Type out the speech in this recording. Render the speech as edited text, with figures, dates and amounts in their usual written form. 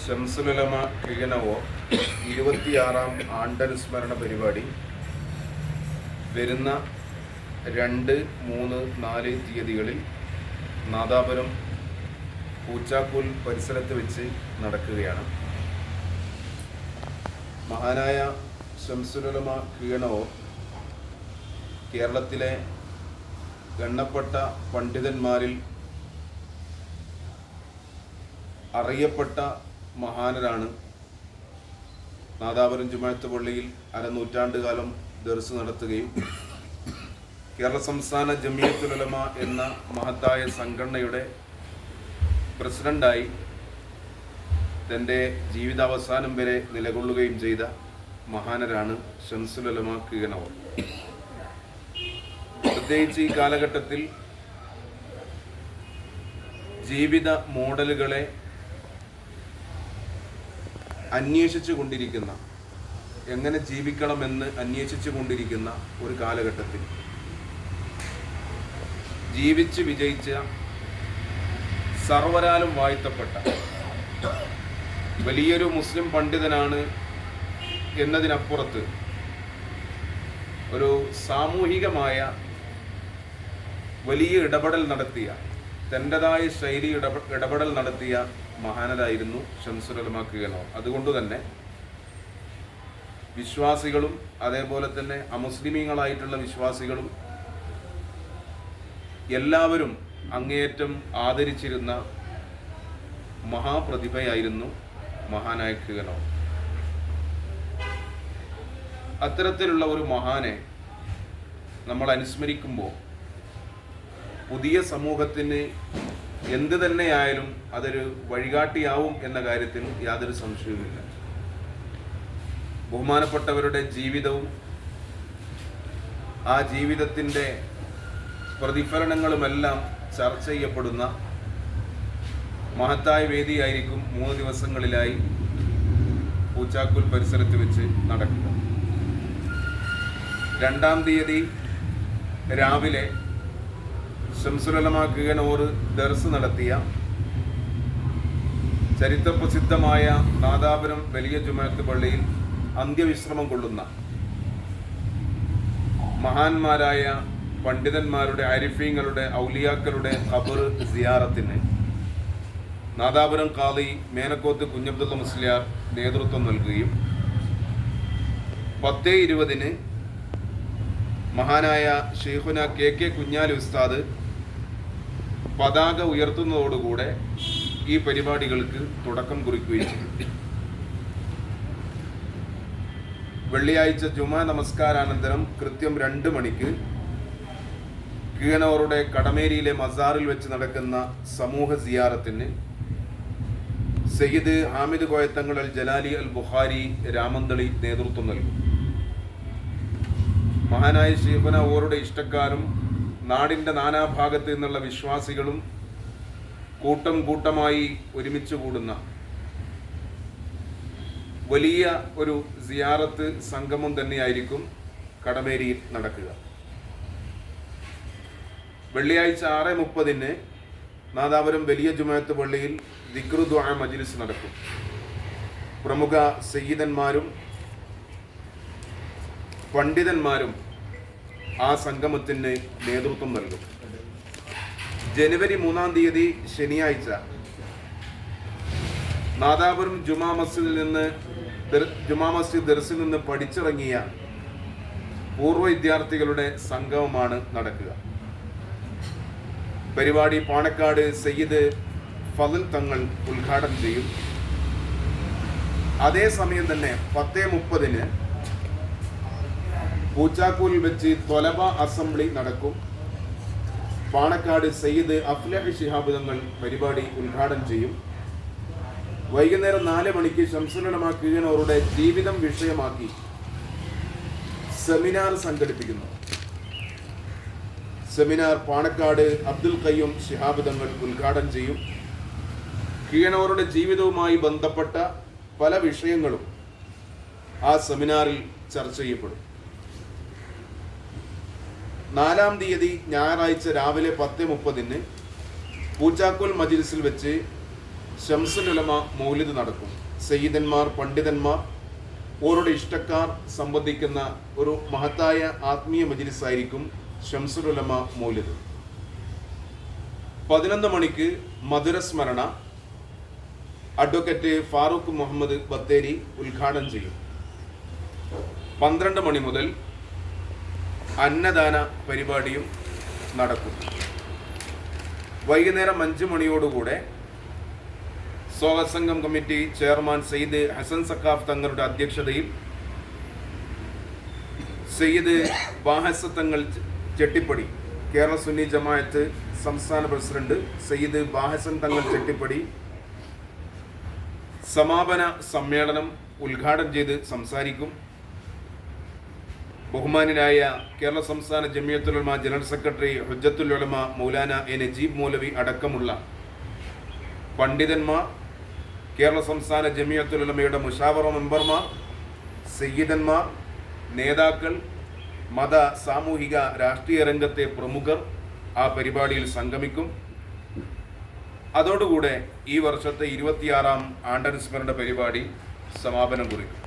ഷംസുലുലമ കിഴനവോ 26-ാം ആണ്ടനുസ്മരണ പരിപാടി വരുന്ന 2, 3, 4 തീയതികളിൽ നാദാപുരം പൂച്ചാക്കൂൽ പരിസരത്ത് വെച്ച് നടക്കുകയാണ്. മഹാനായ ഷംസുലുലമ കിഴനവോ കേരളത്തിലെ എണ്ണപ്പെട്ട പണ്ഡിതന്മാരിൽ അറിയപ്പെട്ട മഹാനരാണ്. നാദാപുരം ജുമുഅത്ത് പള്ളിയിൽ അരനൂറ്റാണ്ടുകാലം ദർസ് നടത്തുകയും കേരള സംസ്ഥാന ജമിയത്തുൽ ഉലമ എന്ന മഹത്തായ സംഘടനയുടെ പ്രസിഡന്റായി തൻ്റെ ജീവിതാവസാനം വരെ നിലകൊള്ളുകയും ചെയ്ത മഹാനരാണ് ഷംസുലുലമ കിഴനവോ. പ്രത്യേകിച്ച് ഈ കാലഘട്ടത്തിൽ ജീവിത മോഡലുകളെ അന്വേഷിച്ചു കൊണ്ടിരിക്കുന്ന, എങ്ങനെ ജീവിക്കണമെന്ന് അന്വേഷിച്ചു കൊണ്ടിരിക്കുന്ന ഒരു കാലഘട്ടത്തിൽ ജീവിച്ച് വിജയിച്ച, സർവരാലും വാഴ്ത്തപ്പെട്ട വലിയൊരു മുസ്ലിം പണ്ഡിതനാണ് എന്നതിനപ്പുറത്ത് ഒരു സാമൂഹികമായ വലിയ ഇടപെടൽ നടത്തിയ, തൻ്റെതായ ശൈലി ഇടപെടൽ നടത്തിയ മഹാനരായിരുന്നു ഷംസുലുലമ കിഴനവോ. അതുകൊണ്ട് തന്നെ വിശ്വാസികളും അതേപോലെ തന്നെ അമുസ്ലിമീങ്ങളായിട്ടുള്ള വിശ്വാസികളും എല്ലാവരും അങ്ങേയറ്റം ആദരിച്ചിരുന്ന മഹാപ്രതിഭയായിരുന്നു മഹാനായ കിഴനവോ. അത്തരത്തിലുള്ള ഒരു മഹാനെ നമ്മൾ അനുസ്മരിക്കുമ്പോൾ പുതിയ സമൂഹത്തിന് എന്ത് തന്നെയായാലും അതൊരു വഴികാട്ടിയാവും എന്ന കാര്യത്തിൽ യാതൊരു സംശയവുമില്ല. ബഹുമാനപ്പെട്ടവരുടെ ജീവിതവും ആ ജീവിതത്തിൻ്റെ പ്രതിഫലനങ്ങളുമെല്ലാം ചർച്ച ചെയ്യപ്പെടുന്ന മഹത്തായ വേദിയായിരിക്കും 3 ദിവസങ്ങളിലായി പൂച്ചാക്കൂൽ പരിസരത്ത് വെച്ച് നടക്കുക. 2-ാം തീയതി രാവിലെ ഷംസുലുലമ കിഴനവോ ദർസ് നടത്തിയ ചരിത്രപ്രസിദ്ധമായ നാദാപുരം വലിയ ജുമുഅത്ത് പള്ളിയിൽ അന്ത്യവിശ്രമം കൊള്ളുന്ന മഹാന്മാരായ പണ്ഡിതന്മാരുടെ, ആരിഫീങ്ങളുടെ, ഔലിയാക്കളുടെ ഖബർ സിയാറത്തിന് നാദാപുരം ഖാദി മേനക്കോത്ത് കുഞ്ഞബ്ദുള്ള മുസ്ലിയാർ നേതൃത്വം നൽകുകയും 10:20 മഹാനായ ഷെയ്ഖുന കെ കുഞ്ഞാലി ഉസ്താദ് പതാക ഉയർത്തുന്നതോടുകൂടെ ഈ പരിപാടികൾക്ക് തുടക്കം കുറിക്കുകയും ചെയ്തു. വെള്ളിയാഴ്ച ജുമാ നമസ്കാരാനന്തരം കൃത്യം 2 മണിക്ക് കിഴനവോയുടെ കടമേരിയിലെ മസാറിൽ വെച്ച് നടക്കുന്ന സമൂഹ സിയാറത്തിന് സയ്യിദ് ഹാമിദ് കോയത്തങ്ങൾ അൽ ജലാലി അൽ ബുഖാരി രാമന്തളി നേതൃത്വം നൽകും. മഹാനായ ഷെയ്ഖുന ഓരുടെ ഇഷ്ടക്കാരും നാടിൻ്റെ നാനാഭാഗത്ത് നിന്നുള്ള വിശ്വാസികളും കൂട്ടം കൂട്ടമായി ഒരുമിച്ച് കൂടുന്ന വലിയ ഒരു സിയാറത്ത് സംഗമം തന്നെയായിരിക്കും കടമേരിയിൽ നടക്കുക. വെള്ളിയാഴ്ച 6:30 നാദാപുരം വലിയ ജുമുഅത്ത് പള്ളിയിൽ ദിക്റു ദുആ മജ്ലിസ് നടക്കും. പ്രമുഖ സയ്യിദന്മാരും പണ്ഡിതന്മാരും ആ സംഗമത്തിന് നേതൃത്വം നൽകും. ജനുവരി 3-ാം തീയതി ശനിയാഴ്ച നാദാപുരം ജുമാ മസ്ജിദ് ദർസിൽ നിന്ന് പഠിച്ചിറങ്ങിയ പൂർവ്വ വിദ്യാർത്ഥികളുടെ സംഗമമാണ് നടക്കുക. പരിപാടി പാണക്കാട് സയ്യിദ് ഫضൽ തങ്ങൾ ഉദ്ഘാടനം ചെയ്യും. അതേസമയം തന്നെ 10:30 പൂച്ചാക്കൂലിൽ വെച്ച് ത്വലബ അസംബ്ലി നടക്കും. പാണക്കാട് സയ്യിദ് അഫ്ലഹ് ശിഹാബ് തങ്ങൾ പരിപാടി ഉദ്ഘാടനം ചെയ്യും. വൈകുന്നേരം 4 മണിക്ക് ഷംസുലുലമ കിഴനവോയുടെ ജീവിതം വിഷയമാക്കി സെമിനാർ സംഘടിപ്പിക്കുന്നു. സെമിനാർ പാണക്കാട് അബ്ദുൽ ഖയ്യൂം ശിഹാബ് തങ്ങൾ ഉദ്ഘാടനം ചെയ്യും. കിഴനവോയുടെ ജീവിതവുമായി ബന്ധപ്പെട്ട പല വിഷയങ്ങളും ആ സെമിനാറിൽ ചർച്ച ചെയ്യപ്പെടും. 4-ാം തീയതി ഞായറാഴ്ച രാവിലെ 10:30 പൂച്ചാക്കൂൽ മജ്ലിസിൽ വെച്ച് ശംസുൽ ഉലമ മൗലിദ് നടക്കും. സയ്യിദന്മാർ, പണ്ഡിതന്മാർ, ഓരുടെ ഇഷ്ടക്കാർ സംബന്ധിക്കുന്ന ഒരു മഹത്തായ ആത്മീയ മജ്ലിസായിരിക്കും ശംസുൽ ഉലമ മൗലിദ്. 11 മണിക്ക് മധുരസ്മരണ അഡ്വക്കേറ്റ് ഫാറൂഖ് മുഹമ്മദ് ബത്തേരി ഉദ്ഘാടനം ചെയ്യും. 12 മണി മുതൽ അന്നദാന പരിപാടിയും നടക്കും. വൈകുന്നേരം 5 മണിയോടുകൂടെ സ്വാഗത സംഘം കമ്മിറ്റി ചെയർമാൻ സയ്യിദ് ഹസൻ സഖാഫ് തങ്ങളുടെ അധ്യക്ഷതയിൽ സയ്യിദ് ബാഹസ തങ്ങൾ ചെട്ടിപ്പടി, കേരള സുന്നി ജമാഅത്ത് സംസ്ഥാന പ്രസിഡന്റ് സയ്യിദ് ബാഹസൻ തങ്ങൾ ചെട്ടിപ്പടി സമാപന സമ്മേളനം ഉദ്ഘാടനം ചെയ്ത് സംസാരിക്കും. ബഹുമാനായ കേരള സംസ്ഥാന ജമിയത്തുൽ ഉലമ ജനറൽ സെക്രട്ടറി ഹുജ്ജത്തുൽ ഉലമ മൗലാന എ നജീബ് മൗലവി അടക്കമുള്ള പണ്ഡിതന്മാർ, കേരള സംസ്ഥാന ജമിയത്തുൽ ഉലമയുടെ മുശാവറ മെമ്പർമാർ, സയ്യിദന്മാർ, നേതാക്കൾ, മത സാമൂഹിക രാഷ്ട്രീയ രംഗത്തെ പ്രമുഖർ ആ പരിപാടിയിൽ സംഗമിക്കും. അതോടുകൂടെ ഈ വർഷത്തെ 26ാം ആണ്ടനുസ്മരണ പരിപാടി സമാപനം കുറിക്കും.